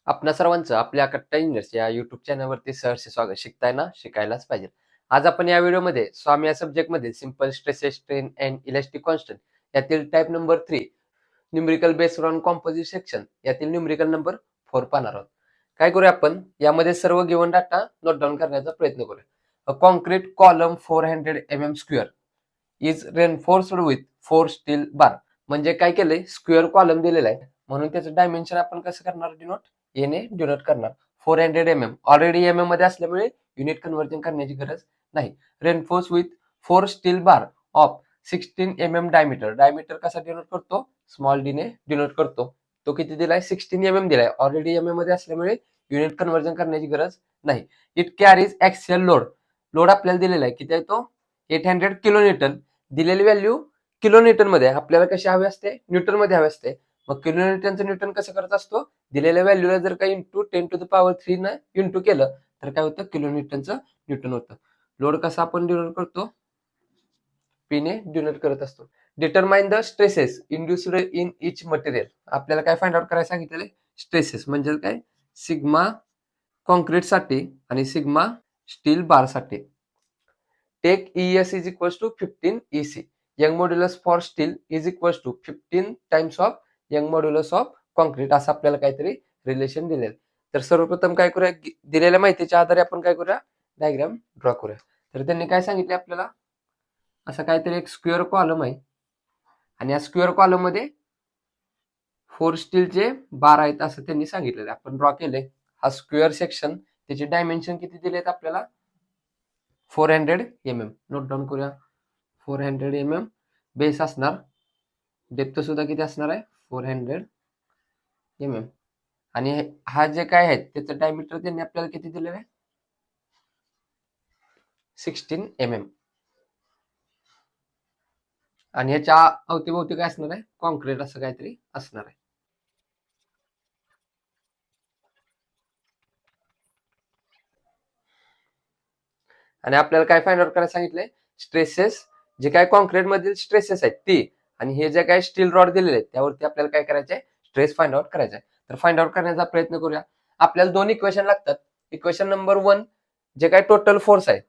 आपणा सर्वांचं आपल्या कट्टा इंजिनियर्स या युट्यूब चॅनलवरती सहर्ष स्वागत. शिकताय ना, शिकायलाच पाहिजे. आज आपण या व्हिडिओमध्ये स्वामी या सब्जेक्टमध्ये simple stresses strain and elastic constant यातील type number 3 numerical based on composite section यातील न्यूमेरिकल नंबर 4 पाहणार आहोत. काय करूया आपण यामध्ये सर्व गिवन डाटा नोट डाऊन करण्याचा प्रयत्न करूया. A concrete column 400 mm square is reinforced with 4 steel bar. म्हणजे काय केलंय, स्क्वेअर कॉलम दिलेला आहे म्हणून त्याचं डायमेन्शन आपण कसं करणार, डिनोट एने डिनोट करणार. 400 mm ऑलरेडी एम मध्ये असल्यामुळे युनिट कन्व्हर्जन करण्याची गरज नाही. Reinforce with 4 steel bar of 16 mm diameter. Diameter कसा डिनोट करतो, स्मॉल डी ने डिनोट करतो. तो किती दिलाय, 16 mm दिलाय. ऑलरेडी एम मध्ये असल्यामुळे युनिट कन्व्हर्जन करण्याची गरज नाही. It carries axial load. Load आपल्याला दिलेला आहे, किती आहे तो, 800 किलो न्यूटन. दिलेली व्हॅल्यू किलो न्यूटन मध्ये, आपल्याला कशी हवी असते, न्यूटन मध्ये हवी असते. मग किलो न्यूटनचं न्यूटन कसं करत असतो, दिलेल्या व्हॅल्यूला जर काही इंटू 10⁻³ न इंटू केलं तर काय होतं, किलो न्यूटनचं न्यूटन होतं. लोड कसा आपण डिनोट करतो, पी ने डिनोट करत असतो. Determine the stresses induced in each material. आपल्याला काय फाइंड आउट करायला सांगितलेलं, स्ट्रेसेस म्हणजे काय, सिग्मा कॉन्क्रीट साठी आणि सिग्मा स्टील बार साठी. Take ES is equal to 15 EC. Young modulus for steel is equal to 15 times of Young modulus of concrete. असं आपल्याला काहीतरी रिलेशन दिलेलं. तर सर्वप्रथम काय करूया, दिलेल्या माहितीच्या आधारे आपण काय करूया, डायग्राम ड्रॉ करूया. तर त्यांनी काय सांगितले आपल्याला, असं काहीतरी एक स्क्वेअर कॉलम आहे आणि या स्क्वेअर कॉलम मध्ये 4 स्टीलचे बार आहेत असं त्यांनी सांगितलेलं. आपण ड्रॉ केले. हा स्क्वेअर सेक्शन, त्याचे डायमेन्शन किती दिलेत आपल्याला, 400 mm. नोट डाऊन करूया, 400 mm. बेस असणार, डेप्थ सुद्धा किती असणार आहे, 400 mm. आणि हा जे काय आहे त्याचं डायमीटर त्यांनी आपल्याला किती दिलेलं आहे, 16 mm. आणि ह्याच्या अवतीभोवती काय असणार आहे, कॉन्क्रीट असं काहीतरी असणार आहे. आणि आपल्याला काय फाइंड आउट करायला सांगितलंय, स्ट्रेसेस, जे काय कॉन्क्रीट मधील स्ट्रेसेस आहेत ती, आणि हे जे काय स्टील रॉड दिलेले आहेत त्यावरती आपल्याला काय करायचंय, स्ट्रेस फाइंड आउट करायचा आहे. तर फाइंड आउट करण्याचा प्रयत्न करूया. आपल्याला दोन इक्वेशन लागतात. इक्वेशन नंबर 1 जे काय टोटल फोर्स आहे,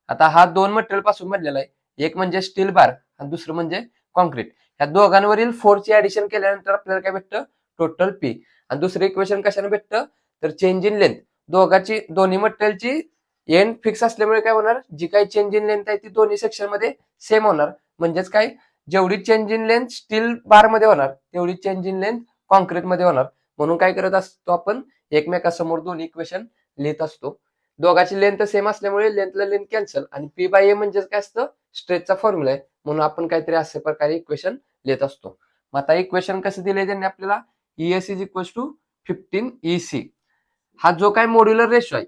आता हा दोन मटेरियल पासून बनलेला आहे, एक म्हणजे स्टील बार आणि दुसरं म्हणजे कॉन्क्रीट. या दोघांवरील फोर्सची ऍडिशन केल्यानंतर आपल्याला काय भेटतं, टोटल पी. आणि दुसरं इक्वेशन कशाने भेटतं, तर चेंज इन लेंथ. दोन्ही मटेरियलची एंड फिक्स असल्यामुळे काय होणार, जी काही चेंज इन लेंथ आहे ती दोन्ही सेक्शन मध्ये सेम होणार. म्हणजेच काय, जेवढी change in length steel bar मध्ये होणार तेवढी चेंज इन लेंथ कॉन्क्रीट मध्ये होणार. म्हणून काय करत असतो आपण, एकमेकासमोर दोन्ही इक्वेशन लिहित असतो. दोघांची लेंथ सेम असल्यामुळे लेंथला लेंथ कॅन्सल, आणि पी बाय ए म्हणजे काय असतं, स्ट्रेसचा फॉर्म्युला आहे. म्हणून आपण काहीतरी अशा प्रकारे इक्वेशन लिहित असतो. मग आता इक्वेशन कसं दिलंय त्यांनी आपल्याला, ES is equal to 15 EC. हा जो काय मॉड्युलर रेशो आहे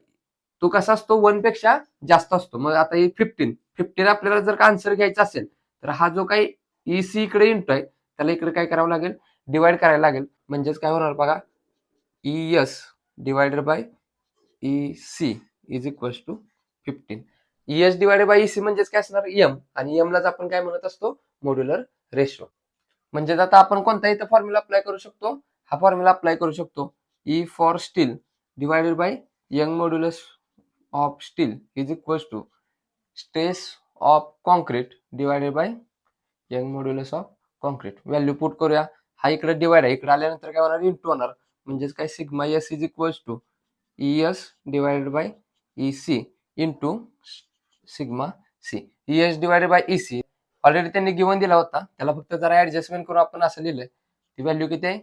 तो कसा असतो, 1 पेक्षा जास्त असतो. मग आता ही 15 आपल्याला जर का आन्सर घ्यायचा असेल तर हा जो काही EC इकडे इंटू आहे त्याला इकडे काय करावं लागेल, डिवाइड करायला लागेल. म्हणजेच काय होणार बघा, ES divided by EC is equal to 15. ES divided by EC म्हणजेच काय असणार, M. आणि M लाच आपण काय म्हणत असतो, मॉड्युलर रेशो. म्हणजेच आता आपण कोणता इथं फॉर्म्युला अप्लाय करू शकतो, हा फॉर्म्युला अप्लाय करू शकतो. E for steel divided by Young modulus of steel is equal to stress of concrete divided by Young modulus of concrete. Value put करूया. हा इकडे डिवाइड आहे, इकडे आल्यानंतर काय होणार, इंटू होणार. म्हणजेच काय, sigma S is equal to ES divided by EC into sigma C. ES divided by EC already त्यांनी गिवन दिला होता, त्याला फक्त जरा ऍडजस्टमेंट करून आपण असं लिहिलंय. ती व्हॅल्यू किती आहे,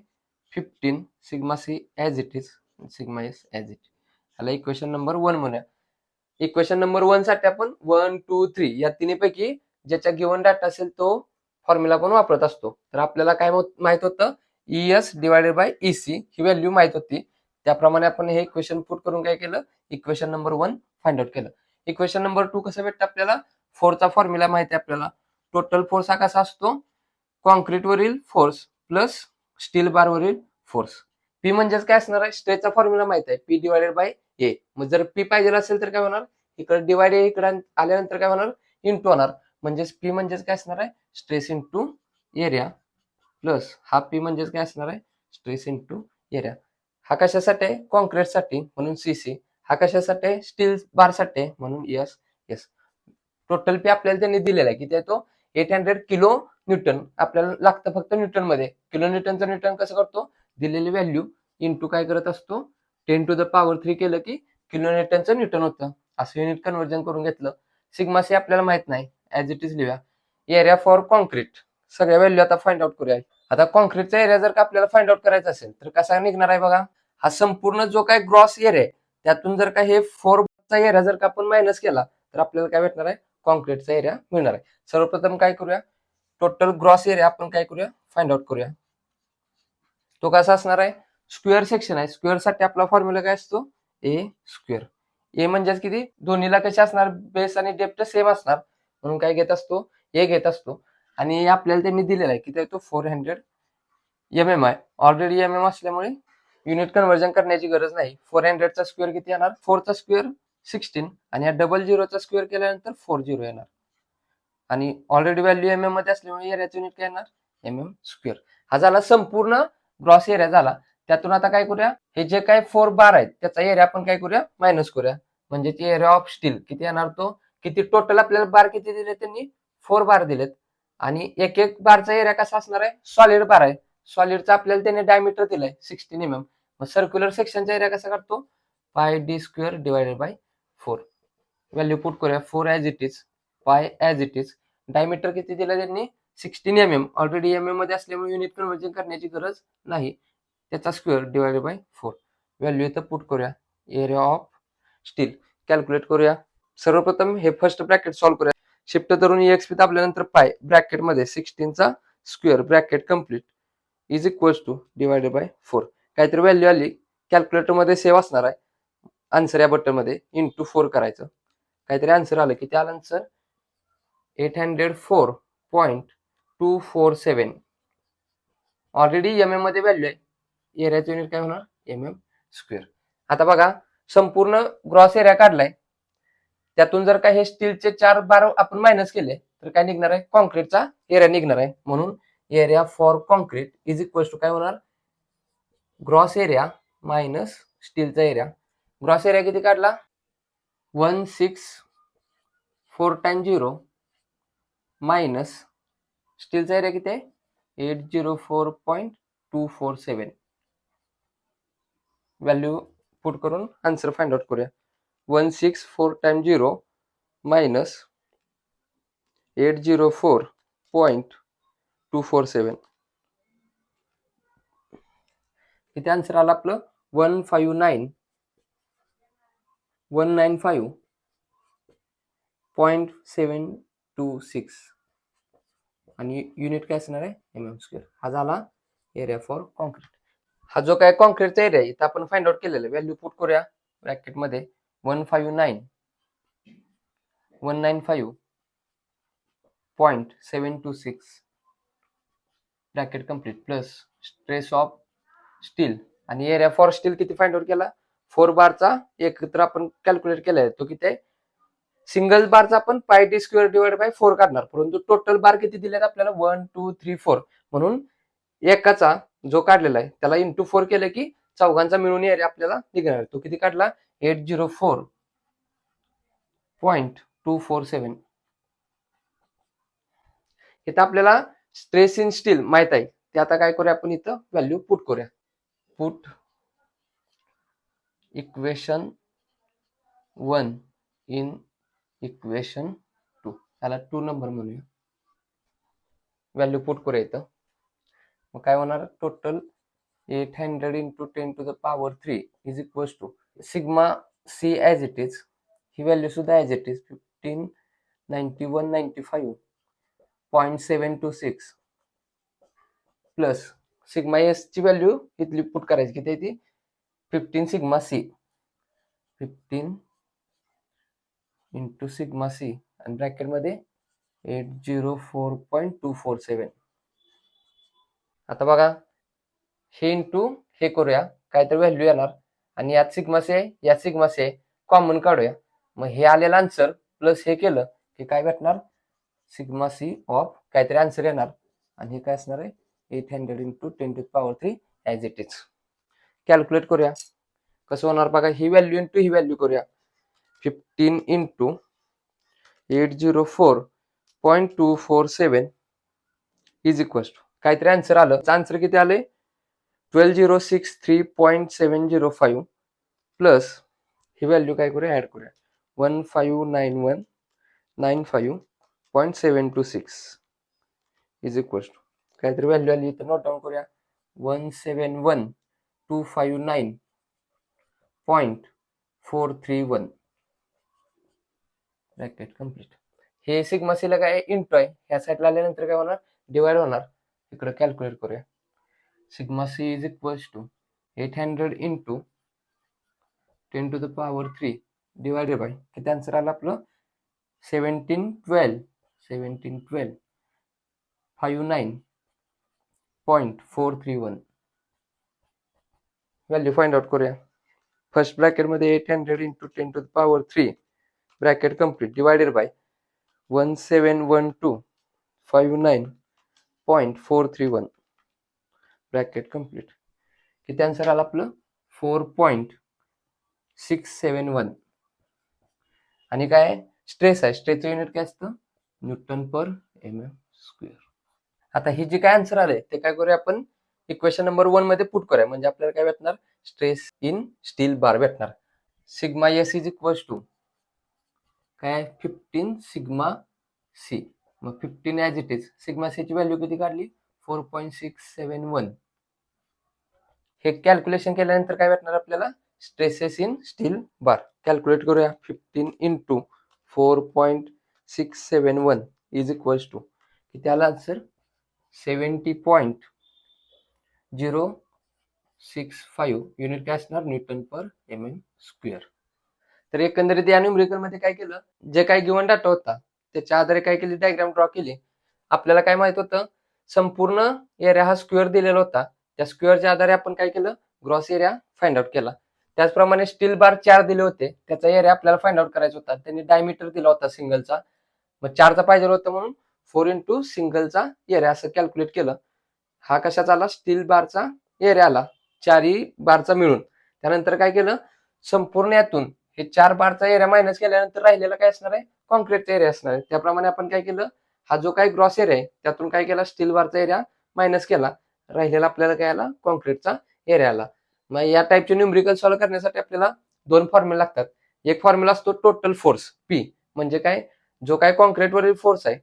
15 sigma C as it is, sigma S as it. ह्याला इक्वेशन नंबर 1 म्हणूया. इक्वेशन नंबर 1 साठी आपण 1, 2, 3 या तिन्हीपैकी ज्याच्या गिवन डाटा असेल तो फॉर्म्युला पण वापरत असतो. तर आपल्याला काय माहित होतं, ES divided by EC he value माहित होती. त्याप्रमाणे आपण हे इक्वेशन पुट करून काय केलं, इक्वेशन नंबर 1 फाइंड आउट केलं. इक्वेशन नंबर 2 कसं भेटतं आपल्याला, फोर्सचा फॉर्म्युला माहिती आहे आपल्याला. टोटल फोर्स हा कसा असतो, कॉन्क्रीट वरील फोर्स प्लस स्टील बार वरील फोर्स. पी म्हणजेच काय असणार आहे, स्ट्रेसचा फॉर्म्युला माहित आहे, पी डिवायडेड बाय ए. मग जर पी पाहिजे असेल तर काय होणार, इकडे डिवाइड इकडे आल्यानंतर काय होणार, इंटू होणार. म्हणजेच पी म्हणजेच काय असणार आहे, स्ट्रेस इंटू एरिया प्लस हा पी म्हणजेच काय असणार आहे, स्ट्रेस इंटू एरिया. हा कशासाठी आहे? कॉन्क्रीटसाठी म्हणून सीसी. हा कशासाठी आहे? स्टील बारसाठी आहे म्हणून एस एस. टोटल पी आपल्याला त्यांनी दिलेला आहे किती आहे तो 800 किलो न्यूटन. आपल्याला लागतं फक्त न्यूटन मध्ये. किलो न्यूटनचं न्यूटन कसं करतो? दिलेली व्हॅल्यू इंटू काय करत असतो 10⁻³ केलं की किलो न्यूटनचं न्यूटन होतं. असं युनिट कन्व्हर्जन करून घेतलं. सिग्मा सी आपल्याला माहित नाही, ऍज इट इज लिहूया. एरिया फॉर कॉन्क्रीट सगळ्या व्हॅल्यू आता फाइंड आउट करूया. आता कॉन्क्रीटचा एरिया जर का आपल्याला फाइंड आउट करायचा असेल तर कसा निघणार आहे बघा. हा संपूर्ण जो काय ग्रॉस एरिया आहे त्यातून जर का हे 4चा एरिया जर का आपण मायनस केला तर आपल्याला काय भेटणार आहे? कॉन्क्रीटचा एरिया मिळणार आहे. सर्वप्रथम काय करूया, टोटल ग्रॉस एरिया आपण काय करूया फाइंड आउट करूया. तो कसा असणार आहे? स्क्वेअर सेक्शन आहे. स्क्वेअर साठी आपला फॉर्म्युला काय असतो? ए स्क्वेअर. ए म्हणजेच किती? दोन्हीला कसे असणार? बेस आणि डेप्थ सेम असणार म्हणून काय घेत असतो? ए घेत असतो. आणि आपल्याला त्यांनी दिलेला आहे किती आहे तो 400 mm आहे. ऑलरेडी mm असल्यामुळे युनिट कन्व्हर्जन करण्याची गरज नाही. 400चा स्क्वेअर किती येणार? 4चा स्क्वेअर 16 आणि या 00चा स्क्वेअर केल्यानंतर 40 येणार. आणि ऑलरेडी व्हॅल्यू mm मध्ये असल्यामुळे एरियाचं युनिट काय येणार? mm square. हा झाला संपूर्ण ग्रॉस एरिया झाला. त्यातून आता काय करूया, हे जे काय 4 बार आहेत त्याचा एरिया आपण काय करूया मायनस करूया. म्हणजे ती एरिया ऑफ स्टील किती येणार तो किती टोटल आपल्याला बार किती दिले त्यांनी 4 बार दिलेत. आणि एक एक बारचा एरिया कसा असणार आहे? सॉलिड बार आहे. सॉलिडचा आपल्याला त्यांनी डायमीटर दिलाय 16 mm. मग सर्क्युलर सेक्शनचा एरिया कसा काढतो? पाय D square divided by 4. Value put करूया 4 ऍज इट इज, पाय ऍज इट इज. डायमीटर किती दिलं त्यांनी? 16 mm. ऑलरेडी mm मध्ये असल्यामुळे युनिट कन्व्हर्जन करण्याची गरज नाही. त्याचा स्क्वेअर डिवायडेड बाय 4. व्हॅल्यू इथं पुट करूया. एरिया ऑफ स्टील कॅल्क्युलेट करूया. सर्वप्रथम हे फर्स्ट ब्रॅकेट सॉल्व्ह करूया. शिफ्ट धरून एक्स आपल्यानंतर पाय ब्रॅकेट मध्ये 16चा square bracket complete is equals to divided by 4. काहीतरी व्हॅल्यू आली कॅल्क्युलेटर मध्ये सेव्ह असणार आहे. आन्सर या बटन मध्ये इंटू 4 करायचं. काहीतरी आन्सर आलं. किती आलं आन्सर? 804.247. ऑलरेडी mm मध्ये व्हॅल्यू आहे. एरियाचं युनिट काय होणार? mm square. आता बघा संपूर्ण ग्रॉस एरिया काढलाय. त्यातून जर का हे स्टीलचे 4 बार आपण मायनस केले तर काय निघणार आहे? कॉन्क्रीटचा एरिया निघणार आहे. म्हणून area for concrete is equal to काय होणार? ग्रॉस एरिया मायनस स्टीलचा एरिया. ग्रॉस एरिया किती काढला? 164 टाइम्स 0 मायनस स्टीलचा एरिया किती आहे? 804.247. व्हॅल्यू पुट करून आन्सर फाइंड आउट करूया. 164 टाइम्स 0 मायनस 804.247. किती आन्सर आला आपलं? 195.726. आणि युनिट काय असणार आहे? mm square. हा झाला एरिया फॉर कॉन्क्रीट. हा जो काय कॉन्क्रीटचा एरिया आहे इथं आपण फाइंड आउट केलेला व्हॅल्यू पुट करूया ब्रॅकेट मध्ये. 195.726 bracket complete plus stress of steel आणि एरिया फॉर स्टील किती फाइंड आउट केला? 4 बारचा एकत्र आपण कॅल्क्युलेट केलाय तो किती आहे? सिंगल बारचा आपण पाय डी स्क्वेअर डिवाइड बाय 4 काढणार. परंतु टोटल बार किती दिलेत आपल्याला? 1 2 3 4. म्हणून एकाचा जो काढलेला आहे त्याला इंटू 4 केलं की चौघांचा मिळून एरिया आपल्याला निघणार. तो किती काढला? 804.247. इथं आपल्याला स्ट्रेस इन स्टील माहित आहे. ते आता काय करूया आपण इथं व्हॅल्यू पुट करूया. Put equation 1 in equation 2. त्याला 2 नंबर म्हणूया. व्हॅल्यू पुट करूया इथं. मग काय होणार? Total 800 into 10⁻³ is equal to sigma C as it is. ही व्हॅल्यू सुद्धा as it is 159195.726 plus sigma S ची व्हॅल्यू इथली पुट करायची किती आहे ती? 15 sigma C. 15 into sigma C आणि ब्रॅकेट मध्ये 804.247. आता बघा हे इंटू हे करूया काहीतरी व्हॅल्यू येणार आणि यात सिग्मा सी आहे यात सिग्मा सी आहे कॉमन काढूया. मग हे आलेलं आन्सर प्लस हे केलं की काय भेटणार? सिग्मा सी ऑफ काहीतरी आन्सर येणार आणि हे काय असणार आहे? 800 into 10⁻³ as it is. Calculate करूया. कसं होणार बघा, ही व्हॅल्यू इंटू ही व्हॅल्यू करूया. 15 इंटू 804.247 इज इक्वल टू काहीतरी आन्सर आलं. आन्सर किती आले? 12063.705 प्लस ही व्हॅल्यू काय करूया, ऍड करूया. 159195.726 इज इक्वल टू काहीतरी व्हॅल्यू आली तर नोट डाऊन करूया. 171,259.431 ब्रॅकेट कम्प्लीट. हे सिग्मा सीला काय इंटू आहे, ह्या साईडला आल्यानंतर काय होणार, डिवाइड होणार. इकडे कॅल्क्युलेट करूया. Sigma C is equal to 800 into 10 to the power 3 divided by किती आन्सर आला आपलं, 1712 व्हॅल्यू फाइंड आउट करूया. फर्स्ट ब्रॅकेट मध्ये 800 into 10 to the power 3 bracket complete divided by 171,259.431 bracket complete. किती आन्सर आला आपलं, 4.671. आणि काय स्ट्रेस आहे, स्ट्रेसचं युनिट काय असतं, न्यूटन पर mm स्क्वेअर. आता ही जे काय आन्सर आले ते काय करूया आपण, इक्वेशन नंबर 1 मध्ये पुट करूया. म्हणजे आपल्याला काय भेटणार, स्ट्रेस इन स्टील बार भेटणार. Sigma S is equal to काय 15 सिग्मा सी. मग 15 as it is. Sigma C ची व्हॅल्यू किती काढली, 4.671. हे कॅल्क्युलेशन केल्यानंतर काय भेटणार आपल्याला, stresses in steel bar. Calculate करूया. 15 इंटू 4.671 इज इक्वल टू किती आला आन्सर, 70.065 युनिट काय असणार, न्यूटन पर mm स्क्वेअर. तर एकंदरीत या न्यूमरिकल मध्ये काय केलं, जे काही गिवन डाटा होता त्याच्या आधारे काय केली, डायग्राम ड्रॉ केली. आपल्याला काय माहित होतं, संपूर्ण एरिया हा स्क्वेअर दिलेला होता. त्या स्क्वेअरच्या आधारे आपण काय केलं, ग्रॉस एरिया फाइंड आउट केला. त्याचप्रमाणे स्टील बार 4 दिले होते, त्याचा एरिया आपल्याला फाइंड आउट करायचा होता. त्यांनी डायमीटर दिला होता सिंगलचा, मग 4चा पाहिजे होता म्हणून 4 इंटू सिंगलचा एरिया असं कॅल्क्युलेट केलं. हा कशाचा आला, स्टील बारचा एरिया आला, 4ही बारचा मिळून. त्यानंतर काय केलं, संपूर्ण यातून हे 4 बारचा एरिया मायनस केल्यानंतर राहिलेला काय असणार आहे, कॉन्क्रीटचा एरिया असणार आहे. त्याप्रमाणे आपण काय केलं, हा जो काही ग्रॉस एरिया आहे त्यातून काय केला, स्टील बारचा एरिया मायनस केला, राहिलेला आपल्याला काय आला, कॉन्क्रीटचा एरिया आला. मग या टाईपचे न्यूमरिकल सॉल्व्ह करण्यासाठी आपल्याला 2 फॉर्म्युला लागतात. एक फॉर्म्युला असतो टोटल फोर्स पी, म्हणजे काय, जो काय कॉन्क्रीटवरील फोर्स आहे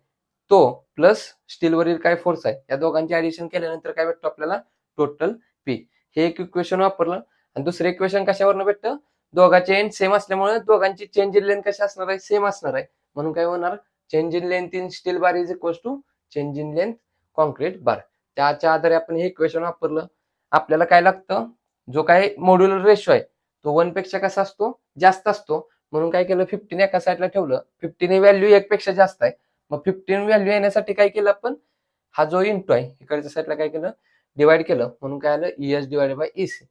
तो प्लस स्टीलवरील काय फोर्स आहे, या दोघांचे ऍडिशन केल्यानंतर काय भेटतो आपल्याला, टोटल पी. हे एक इक्वेशन वापरलं. आणि दुसरं इक्वेशन कशावरनं भेटतं, दोघांचे एंड सेम असल्यामुळे दोघांची चेंज इन लेंथ कशी असणार आहे, सेम असणार आहे. म्हणून काय होणार, change in length in steel bar is equal to change in length concrete bar. त्याच्या आधारे आपण हे इक्वेशन वापरलं. आपल्याला काय लागतं, जो काय मॉड्युलर रेशो आहे तो 1 पेक्षा कसा असतो, जास्त असतो. म्हणून काय केलं, 15 एका साईडला ठेवलं. 15 ही व्हॅल्यू 1 पेक्षा जास्त आहे. मग 15 व्हॅल्यू येण्यासाठी काय केलं आपण, हा जो इंटू आहे इकडच्या साईडला काय केलं, डिवाइड केलं. म्हणून काय आलं, ES डिवाइडेड बाय EC.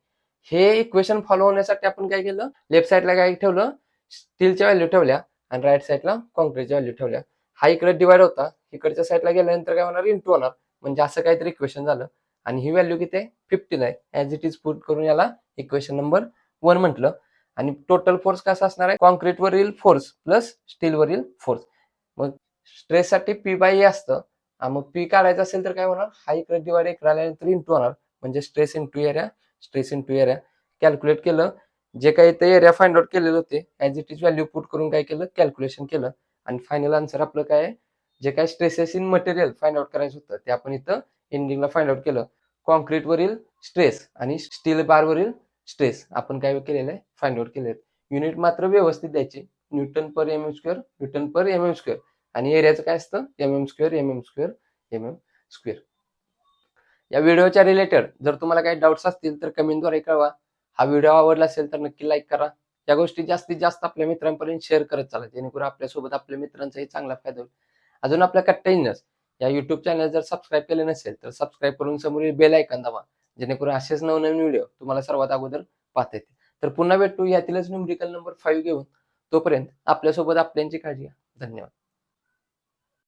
हे इक्वेशन फॉलो होण्यासाठी आपण काय केलं, लेफ्ट साईडला काय ठेवलं, स्टीलच्या व्हॅल्यू ठेवल्या आणि राईट साईडला कॉन्क्रीटच्या व्हॅल्यू ठेवल्या. हा इकडे डिवाइड होता, इकडच्या साईडला गेल्यानंतर काय होणार, इंटू होणार. म्हणजे असं काहीतरी इक्वेशन झालं. आणि ही व्हॅल्यू किती आहे, 15 आहे. ऍज इट इज पुट करून याला इक्वेशन नंबर 1 म्हटलं. आणि टोटल फोर्स कसा असणार आहे, कॉन्क्रीटवरील फोर्स प्लस स्टीलवरील फोर्स. मग स्ट्रेससाठी पी बाय ए असतं. मग पी काढायचं असेल तर काय होणार, हा इकडे डिवाइड इकडे आल्यानंतर इंटू होणार. म्हणजे stress into area, stress into area. Calculate केलं, जे काही ते एरिया फाइंड आउट केलेले होते as it is value put करून काय केलं, कॅल्क्युलेशन केलं. आणि फायनल आन्सर आपलं काय आहे, जे काही stresses in material find out करायचं होतं ते आपण इथं एंडिंगला फाइंड आउट केलं. कॉन्क्रीटवरील स्ट्रेस आणि स्टील बारवरील स्ट्रेस आपण काय केलेलं आहे, फाइंड आउट केले. युनिट मात्र व्यवस्थित द्यायची, न्यूटन पर mm स्क्वेअर, न्यूटन पर mm स्क्वेअर. आणि एरियाचं काय असतं, mm square, mm square, mm square. या व्हिडिओच्या रिलेटेड जर तुम्हाला काही डाऊट्स असतील तर कमेंटद्वारे कळवा. हा व्हिडिओ आवडला असेल तर नक्की लाईक करा. या गोष्टी जास्तीत जास्त आपल्या मित्रांपर्यंत शेअर करत चला, जेणेकरून आपल्यासोबत आपल्या मित्रांचाही चांगला फायदा होईल. अजून आपल्या कट्टा इंजिनियर्स या युट्यूब चॅनल जर सबस्क्राईब केले नसेल तर सबस्क्राईब करून समोरील बेल आयकॉन दाबा, जेणेकरून असेच नवनवीन व्हिडिओ तुम्हाला सर्वात अगोदर पाहता येतील. तर पुन्हा भेटू यातीलच न्यूमरिकल नंबर 5 घेऊन. तोपर्यंत आपल्यासोबत आपल्यांची काळजी घ्या. धन्यवाद.